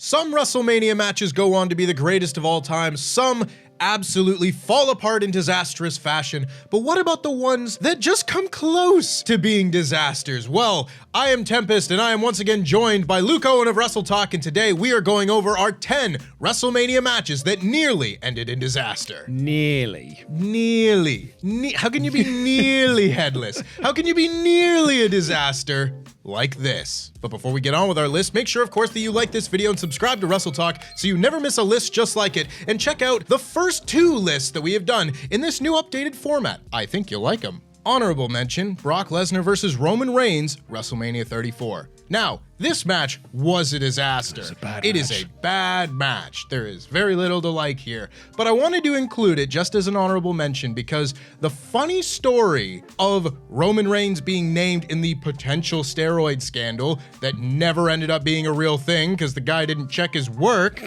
Some WrestleMania matches go on to be the greatest of all time, some absolutely fall apart in disastrous fashion, but what about the ones that just come close to being disasters? Well, I am Tempest, and I am once again joined by Luke Owen of WrestleTalk, and today we are going over our 10 WrestleMania matches that nearly ended in disaster. Nearly. How can you be nearly headless? How can you be nearly a disaster like this? But before we get on with our list, make sure, of course, that you like this video and subscribe to WrestleTalk so you never miss a list just like it, and check out the first 2 lists that we have done in this new updated format. I think you'll like them. Honorable mention, Brock Lesnar versus Roman Reigns, WrestleMania 34. Now, this match was a disaster. It is a bad match. There is very little to like here, but I wanted to include it just as an honorable mention because the funny story of Roman Reigns being named in the potential steroid scandal that never ended up being a real thing because the guy didn't check his work.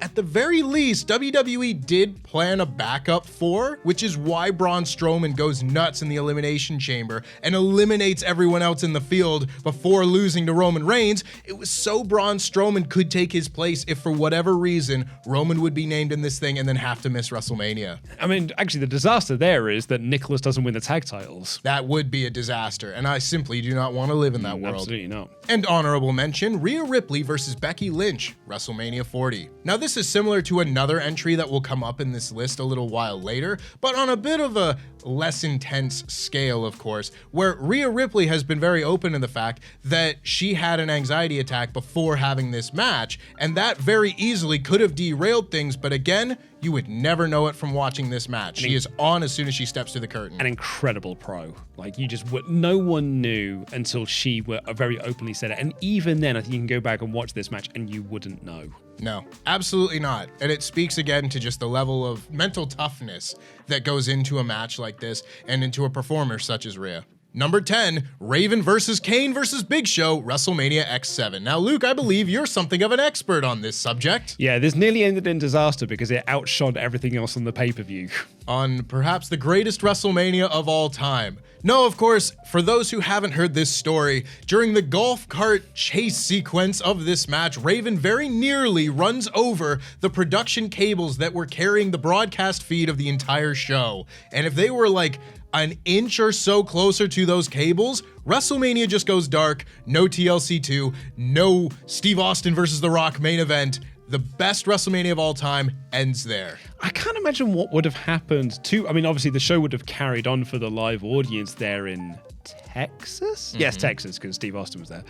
At the very least, WWE did plan a backup for, which is why Braun Strowman goes nuts in the Elimination Chamber and eliminates everyone else in the field before losing to Roman Reigns. It was so Braun Strowman could take his place if for whatever reason Roman would be named in this thing and then have to miss WrestleMania. I mean, actually, the disaster there is that Nicholas doesn't win the tag titles. That would be a disaster, and I simply do not want to live in that world. Absolutely not. And honorable mention, Rhea Ripley versus Becky Lynch, WrestleMania 40. Now, this is similar to another entry that will come up in this list a little while later, but on a bit of a less intense scale, of course, where Rhea Ripley has been very open to the fact that she had an anxiety attack before having this match, and that very easily could have derailed things, but again, you would never know it from watching this match. She is on as soon as she steps through the curtain. An incredible pro. Like, you just would, no one knew until she very openly said it. And even then, I think you can go back and watch this match and you wouldn't know. No, absolutely not. And it speaks again to just the level of mental toughness that goes into a match like this and into a performer such as Rhea. Number 10, Raven versus Kane versus Big Show, WrestleMania X7. Now, Luke, I believe you're something of an expert on this subject. Yeah, this nearly ended in disaster because it outshone everything else on the pay-per-view. On perhaps the greatest WrestleMania of all time. No, of course, for those who haven't heard this story, during the golf cart chase sequence of this match, Raven very nearly runs over the production cables that were carrying the broadcast feed of the entire show. And if they were like an inch or so closer to those cables, WrestleMania just goes dark, no TLC 2, no Steve Austin versus The Rock main event. The best WrestleMania of all time ends there. I can't imagine what would have happened to, I mean, obviously the show would have carried on for the live audience there in Texas? Yes, Texas, because Steve Austin was there.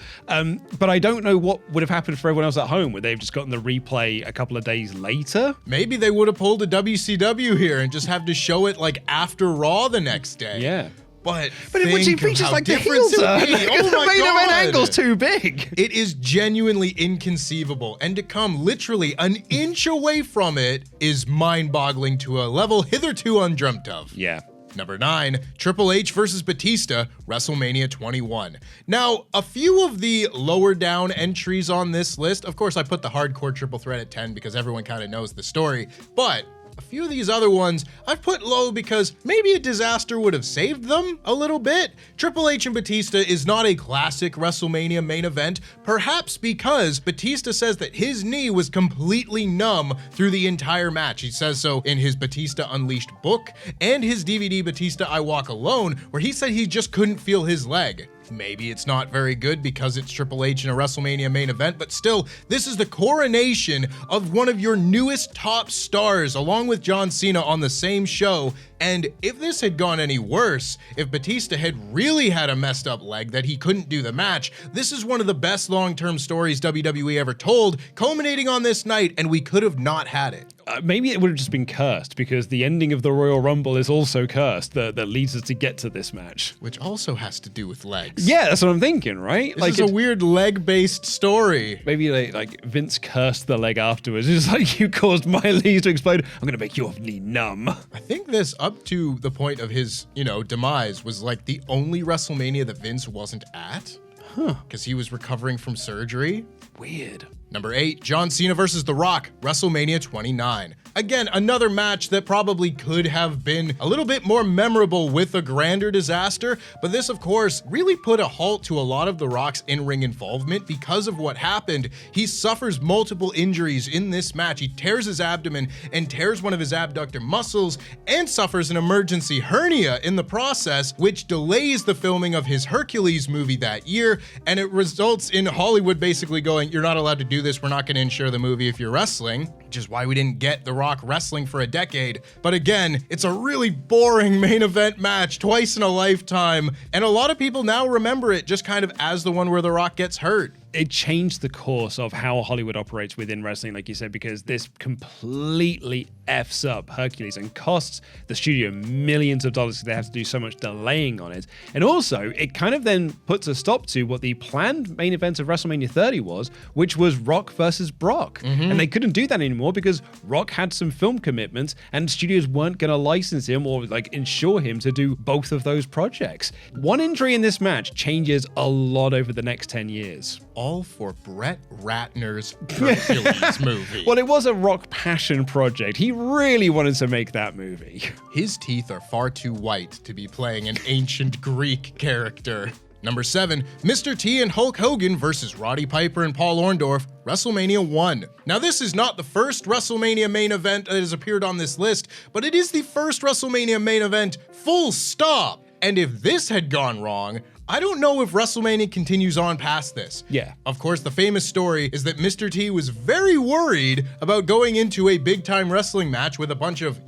But I don't know what would have happened for everyone else at home. Would they have just gotten the replay a couple of days later? Maybe they would have pulled a WCW here and just have to show it like after Raw the next day. Yeah. But it which features like the heels are. Oh my the main event God. angle's too big. It is genuinely inconceivable, and to come literally an inch away from it is mind-boggling to a level hitherto undreamt of. Yeah. Number 9, Triple H versus Batista, WrestleMania 21. Now, a few of the lower down entries on this list, of course I put the hardcore triple threat at 10 because everyone kind of knows the story, but a few of these other ones I've put low because maybe a disaster would have saved them a little bit. Triple H and Batista is not a classic WrestleMania main event, perhaps because Batista says that his knee was completely numb through the entire match. He says so in his Batista Unleashed book and his DVD Batista I Walk Alone, where he said he just couldn't feel his leg. Maybe it's not very good because it's Triple H in a WrestleMania main event, but still, this is the coronation of one of your newest top stars, along with John Cena on the same show. And if this had gone any worse, if Batista had really had a messed up leg that he couldn't do the match, this is one of the best long-term stories WWE ever told, culminating on this night, and we could have not had it. Maybe it would have just been cursed because the ending of the Royal Rumble is also cursed that leads us to get to this match. Which also has to do with legs. Yeah, that's what I'm thinking, right? This is a weird leg-based story. Maybe like Vince cursed the leg afterwards. It's like, you caused my knees to explode. I'm going to make your knee numb. I think this, up to the point of his, demise, was like the only WrestleMania that Vince wasn't at. Huh. Because he was recovering from surgery. Weird. Number 8, John Cena versus The Rock, WrestleMania 29. Again, another match that probably could have been a little bit more memorable with a grander disaster, but this, of course, really put a halt to a lot of The Rock's in-ring involvement because of what happened. He suffers multiple injuries in this match. He tears his abdomen and tears one of his abductor muscles and suffers an emergency hernia in the process, which delays the filming of his Hercules movie that year, and it results in Hollywood basically going, "You're not allowed to do this, we're not going to insure the movie if you're wrestling," which is why we didn't get The Rock wrestling for a decade. But again, it's a really boring main event match twice in a lifetime, and a lot of people now remember it just kind of as the one where The Rock gets hurt. It changed the course of how Hollywood operates within wrestling, like you said, because this completely F's up Hercules and costs the studio millions of dollars because they have to do so much delaying on it. And also, it kind of then puts a stop to what the planned main event of WrestleMania 30 was, which was Rock versus Brock. And they couldn't do that anymore because Rock had some film commitments and studios weren't going to license him or like insure him to do both of those projects. One injury in this match changes a lot over the next 10 years. All for Brett Ratner's Hercules movie. Well, it was a Rock passion project. He really wanted to make that movie. His teeth are far too white to be playing an ancient Greek character. Number 7, Mr. T and Hulk Hogan versus Roddy Piper and Paul Orndorff, WrestleMania 1. Now, this is not the first WrestleMania main event that has appeared on this list, but it is the first WrestleMania main event, full stop. And if this had gone wrong, I don't know if WrestleMania continues on past this. Yeah. Of course, the famous story is that Mr. T was very worried about going into a big-time wrestling match with a bunch of,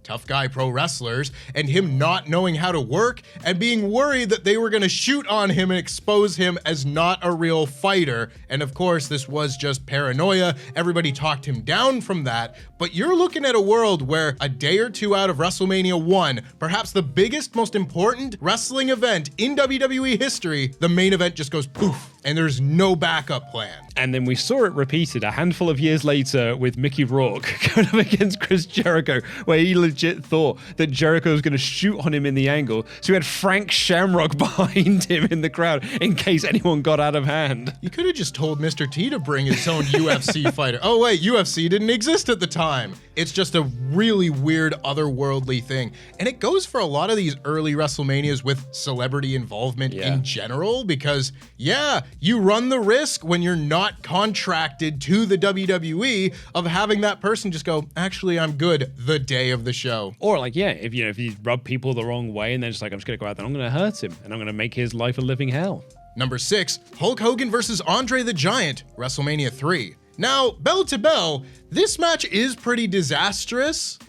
tough guy pro wrestlers and him not knowing how to work and being worried that they were going to shoot on him and expose him as not a real fighter. And of course, this was just paranoia. Everybody talked him down from that. But you're looking at a world where a day or two out of WrestleMania 1, perhaps the biggest, most important wrestling event in WWE history, the main event just goes poof, and there's no backup plan. And then we saw it repeated a handful of years later with Mickey Rourke going up against Chris Jericho, where he legit thought that Jericho was going to shoot on him in the angle. So he had Frank Shamrock behind him in the crowd in case anyone got out of hand. You could have just told Mr. T to bring his own UFC fighter. Oh wait, UFC didn't exist at the time. It's just a really weird, otherworldly thing. And it goes for a lot of these early WrestleManias with celebrity involvement in general, because you run the risk when you're not contracted to the WWE of having that person just go, actually, I'm good the day of the show. Or if you rub people the wrong way and then just like, I'm just going to go out there, I'm going to hurt him and I'm going to make his life a living hell. Number 6, Hulk Hogan versus Andre the Giant, WrestleMania 3. Now, bell to bell, this match is pretty disastrous.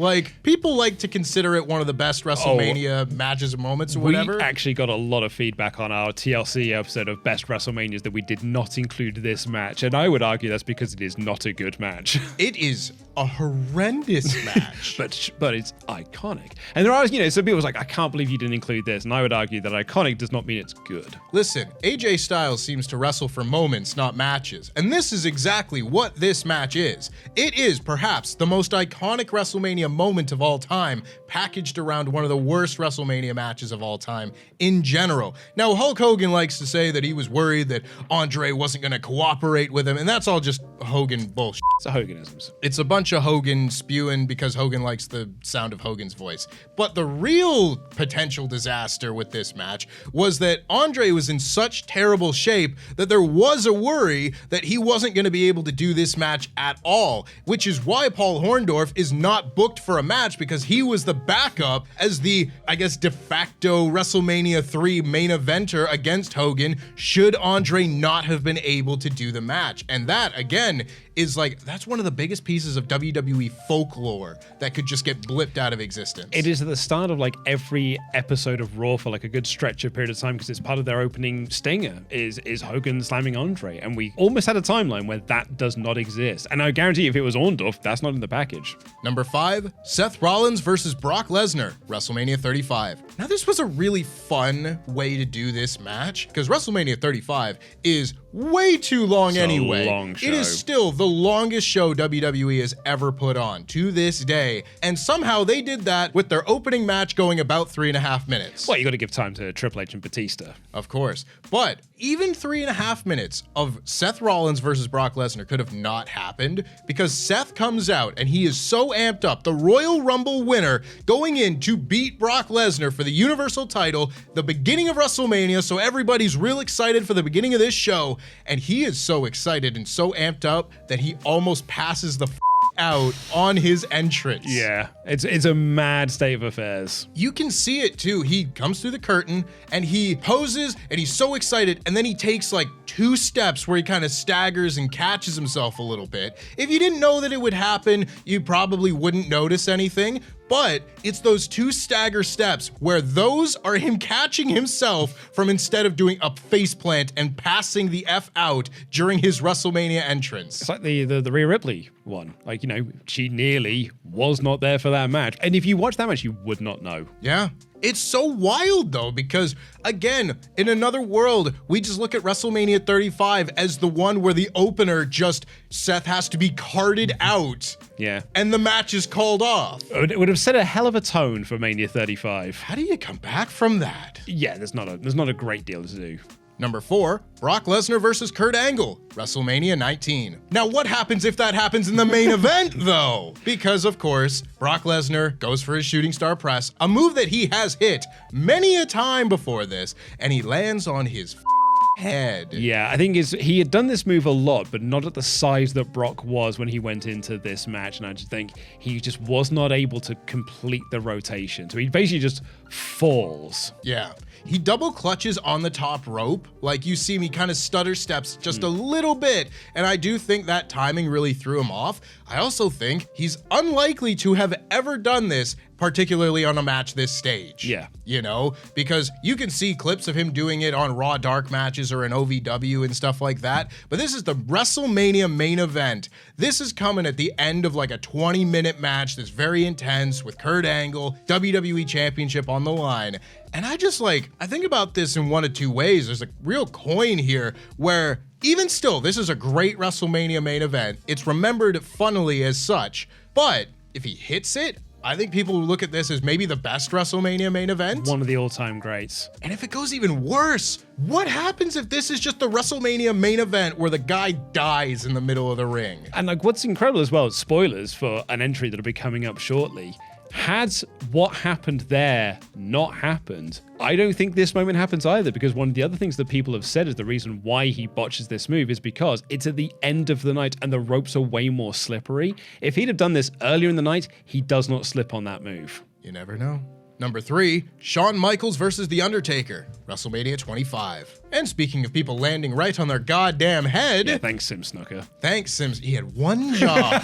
People like to consider it one of the best WrestleMania matches or moments or whatever. We actually got a lot of feedback on our TLC episode of Best WrestleManias that we did not include this match, and I would argue that's because it is not a good match. It is a horrendous match. but it's iconic. And there are, some people was like, I can't believe you didn't include this, and I would argue that iconic does not mean it's good. Listen, AJ Styles seems to wrestle for moments, not matches, and this is exactly what this match is. It is perhaps the most iconic WrestleMania moment of all time, packaged around one of the worst WrestleMania matches of all time in general. Now, Hulk Hogan likes to say that he was worried that Andre wasn't going to cooperate with him, and that's all just Hogan bullshit. It's a Hoganisms. It's a bunch of Hogan spewing because Hogan likes the sound of Hogan's voice. But the real potential disaster with this match was that Andre was in such terrible shape that there was a worry that he wasn't going to be able to do this match at all, which is why Paul Orndorff is not booked for a match, because he was the backup as the, de facto WrestleMania 3 main eventer against Hogan should Andre not have been able to do the match. And that, again, is that's one of the biggest pieces of WWE folklore that could just get blipped out of existence. It is at the start of every episode of Raw for a good stretch of period of time, because it's part of their opening stinger is Hogan slamming Andre, and we almost had a timeline where that does not exist. And I guarantee if it was Orndorff, that's not in the package. Number 5, Seth Rollins versus Brock Lesnar, WrestleMania 35. Now, this was a really fun way to do this match, because WrestleMania 35 is way too long anyway. Long show. It is still the longest show WWE has ever put on to this day, and somehow they did that with their opening match going about 3.5 minutes. Well, you got to give time to Triple H and Batista. Of course. But even 3.5 minutes of Seth Rollins versus Brock Lesnar could have not happened because Seth comes out and he is so amped up, the Royal Rumble winner, going in to beat Brock Lesnar for the Universal title, the beginning of WrestleMania, so everybody's real excited for the beginning of this show, and he is so excited and so amped up that he almost passes the out on his entrance. Yeah, it's a mad state of affairs. You can see it too. He comes through the curtain and he poses and he's so excited, and then he takes like 2 steps where he kind of staggers and catches himself a little bit. If you didn't know that it would happen, you probably wouldn't notice anything. But it's those 2 stagger steps where those are him catching himself from instead of doing a faceplant and passing the F out during his WrestleMania entrance. It's like the Rhea Ripley one. Like, you know, she nearly was not there for that match. And if you watch that match, you would not know. Yeah. It's so wild though, because again, in another world, we just look at WrestleMania 35 as the one where the opener Seth has to be carted out. Yeah. And the match is called off. It would have set a hell of a tone for Mania 35. How do you come back from that? Yeah, there's not a great deal to do. Number 4, Brock Lesnar versus Kurt Angle, WrestleMania 19. Now, what happens if that happens in the main event, though? Because, of course, Brock Lesnar goes for his shooting star press, a move that he has hit many a time before this, and he lands on his head. Yeah, I think he had done this move a lot, but not at the size that Brock was when he went into this match, and I just think he just was not able to complete the rotation. So he basically just falls. Yeah. He double clutches on the top rope. Like you see me kind of stutter steps just a little bit. And I do think that timing really threw him off. I also think he's unlikely to have ever done this, particularly on a match this stage. Yeah. You know, because you can see clips of him doing it on Raw Dark matches or in OVW and stuff like that. But this is the WrestleMania main event. This is coming at the end of like a 20-minute match that's very intense with Kurt Angle, WWE Championship on the line. And I think about this in one of 2 ways. There's a real coin here where even still, this is a great WrestleMania main event. It's remembered funnily as such. But if he hits it, I think people will look at this as maybe the best WrestleMania main event. One of the all-time greats. And if it goes even worse, what happens if this is just the WrestleMania main event where the guy dies in the middle of the ring? And like what's incredible as well, spoilers for an entry that'll be coming up shortly. Had what happened there not happened, I don't think this moment happens either, because one of the other things that people have said is the reason why he botches this move is because it's at the end of the night and the ropes are way more slippery. If he'd have done this earlier in the night, he does not slip on that move. You never know. Number 3, Shawn Michaels versus The Undertaker, WrestleMania 25. And speaking of people landing right on their goddamn head. Yeah, thanks, Sim Snooker. Thanks, Sims. He had one job.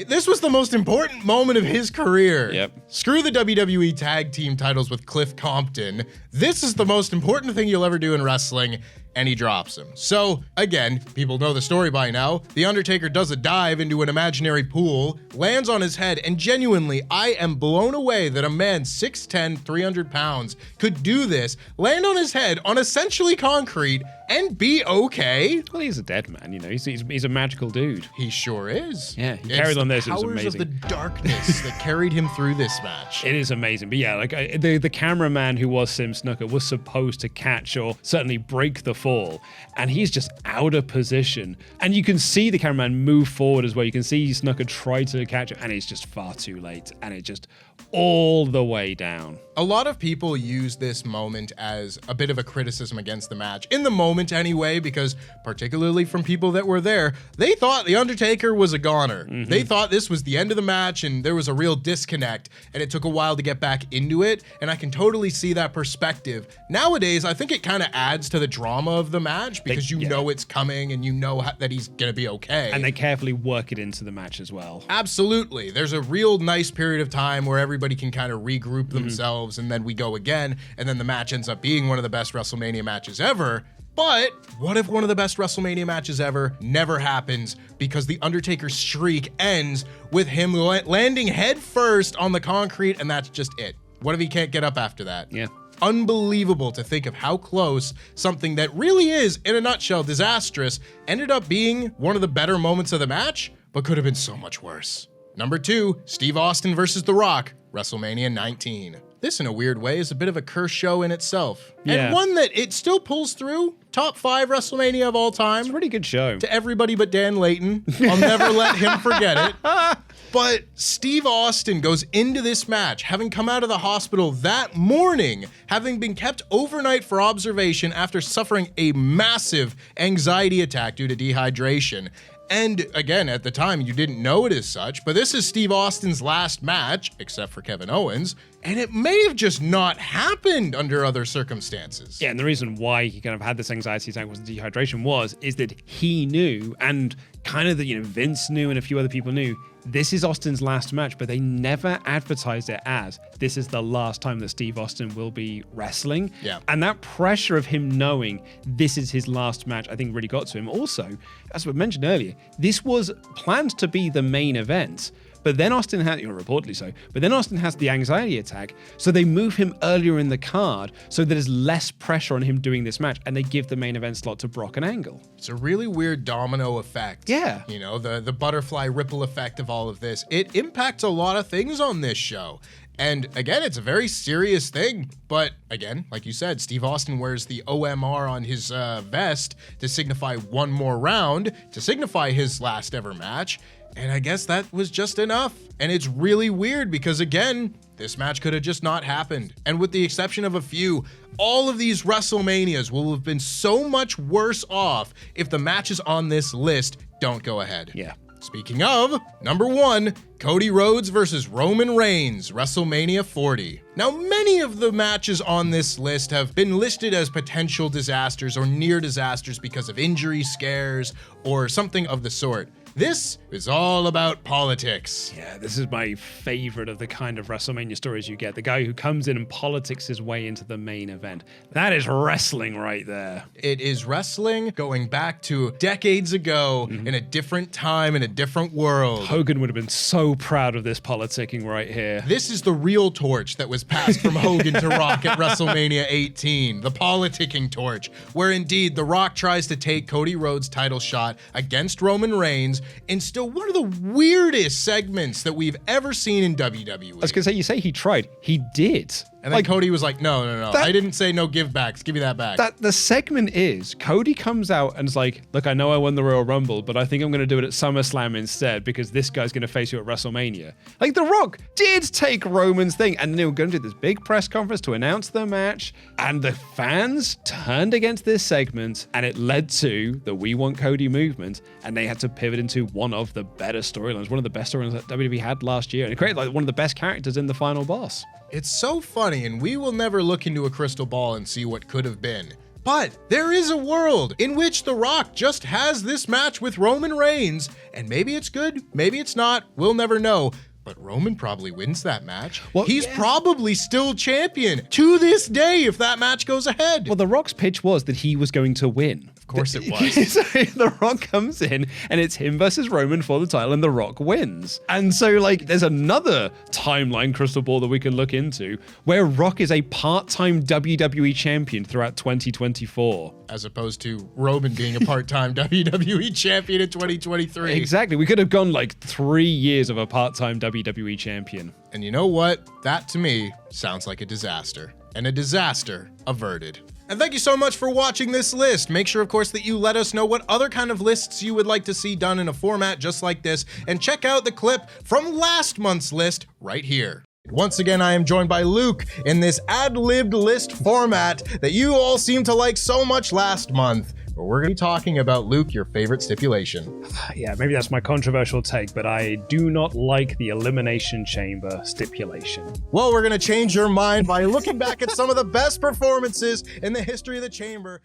This was the most important moment of his career. Yep. Screw the WWE Tag Team titles with Cliff Compton. This is the most important thing you'll ever do in wrestling. And he drops him. So, again, people know the story by now. The Undertaker does a dive into an imaginary pool, lands on his head, and genuinely, I am blown away that a man 6'10", 300 pounds could do this, land on his head on essentially concrete, and be okay. Well, he's a dead man, you know. He's a magical dude. He sure is. Yeah, he carried on this. It was amazing. Powers of the darkness that carried him through this match. It is amazing. But yeah, like the cameraman who was Sim Snooker was supposed to catch or certainly break the fall, and he's just out of position. And you can see the cameraman move forward as well. You can see Snooker try to catch it, and it's just far too late, and it just all the way down. A lot of people use this moment as a bit of a criticism against the match, in the moment anyway, because particularly from people that were there, they thought The Undertaker was a goner. Mm-hmm. They thought this was the end of the match and there was a real disconnect, and it took a while to get back into it, and I can totally see that perspective. Nowadays, I think it kind of adds to the drama of the match because you know it's coming and you know that he's gonna be okay. And they carefully work it into the match as well. Absolutely. There's a real nice period of time where everybody can kind of regroup themselves, and then we go again, and then the match ends up being one of the best WrestleMania matches ever. But what if one of the best WrestleMania matches ever never happens because The Undertaker's streak ends with him landing head first on the concrete, and that's just it? What if he can't get up after that? Yeah. Unbelievable to think of how close something that really is, in a nutshell, disastrous, ended up being one of the better moments of the match, but could have been so much worse. Number 2, Steve Austin versus The Rock, WrestleMania 19. This, in a weird way, is a bit of a curse show in itself. Yeah. And one that it still pulls through. Top 5 WrestleMania of all time. It's a pretty good show. To everybody but Dan Layton. I'll never let him forget it. But Steve Austin goes into this match having come out of the hospital that morning, having been kept overnight for observation after suffering a massive anxiety attack due to dehydration. And again, at the time, you didn't know it as such, but this is Steve Austin's last match, except for Kevin Owens, and it may have just not happened under other circumstances. Yeah, and the reason why he kind of had this anxiety attack was dehydration is that he knew, and kind of Vince knew and a few other people knew, this is Austin's last match, but they never advertised it as this is the last time that Steve Austin will be wrestling. Yeah. And that pressure of him knowing this is his last match, I think really got to him. Also, as we mentioned earlier, this was planned to be the main event. But then Austin had, reportedly so, but then Austin has the anxiety attack, so they move him earlier in the card so there's less pressure on him doing this match, and they give the main event slot to Brock and Angle. It's a really weird domino effect. Yeah. The butterfly ripple effect of all of this. It impacts a lot of things on this show. And again, it's a very serious thing. But again, like you said, Steve Austin wears the OMR on his vest to signify one more round, to signify his last ever match. And I guess that was just enough. And it's really weird because, again, this match could have just not happened. And with the exception of a few, all of these WrestleManias will have been so much worse off if the matches on this list don't go ahead. Yeah. Speaking of, number 1, Cody Rhodes versus Roman Reigns, WrestleMania 40. Now, many of the matches on this list have been listed as potential disasters or near disasters because of injury scares or something of the sort. This is all about politics. Yeah, this is my favorite of the kind of WrestleMania stories you get. The guy who comes in and politics his way into the main event. That is wrestling right there. It is wrestling going back to decades ago in a different time, in a different world. Hogan would have been so proud of this politicking right here. This is the real torch that was passed from Hogan to Rock at WrestleMania 18, the politicking torch, where indeed The Rock tries to take Cody Rhodes' title shot against Roman Reigns in still one of the weirdest segments that we've ever seen in WWE. I was going to say, you say he tried. He did. And then Cody was like, no. I didn't say no give backs. Give me that back. The segment is, Cody comes out and is like, look, I know I won the Royal Rumble, but I think I'm going to do it at SummerSlam instead because this guy's going to face you at WrestleMania. Like, The Rock did take Roman's thing, and they were going to do this big press conference to announce the match, and the fans turned against this segment, and it led to the We Want Cody movement, and they had to pivot into one of the better storylines, one of the best storylines that WWE had last year, and it created like one of the best characters in the final boss. It's so funny, and we will never look into a crystal ball and see what could have been. But there is a world in which The Rock just has this match with Roman Reigns, and maybe it's good, maybe it's not, we'll never know. But Roman probably wins that match. Well, he's probably still champion to this day if that match goes ahead. Well, The Rock's pitch was that he was going to win. Of course it was. So The Rock comes in and it's him versus Roman for the title and The Rock wins. And so like there's another timeline crystal ball that we can look into where Rock is a part-time WWE champion throughout 2024. As opposed to Roman being a part-time WWE champion in 2023. Exactly. We could have gone like 3 years of a part-time WWE champion. And you know what? That to me sounds like a disaster. And a disaster averted. And thank you so much for watching this list. Make sure, of course, that you let us know what other kind of lists you would like to see done in a format just like this. And check out the clip from last month's list right here. Once again, I am joined by Luke in this ad-libbed list format that you all seem to like so much last month. But we're going to be talking about, Luke, your favorite stipulation. Yeah, maybe that's my controversial take, but I do not like the Elimination Chamber stipulation. Well, we're going to change your mind by looking back at some of the best performances in the history of the Chamber.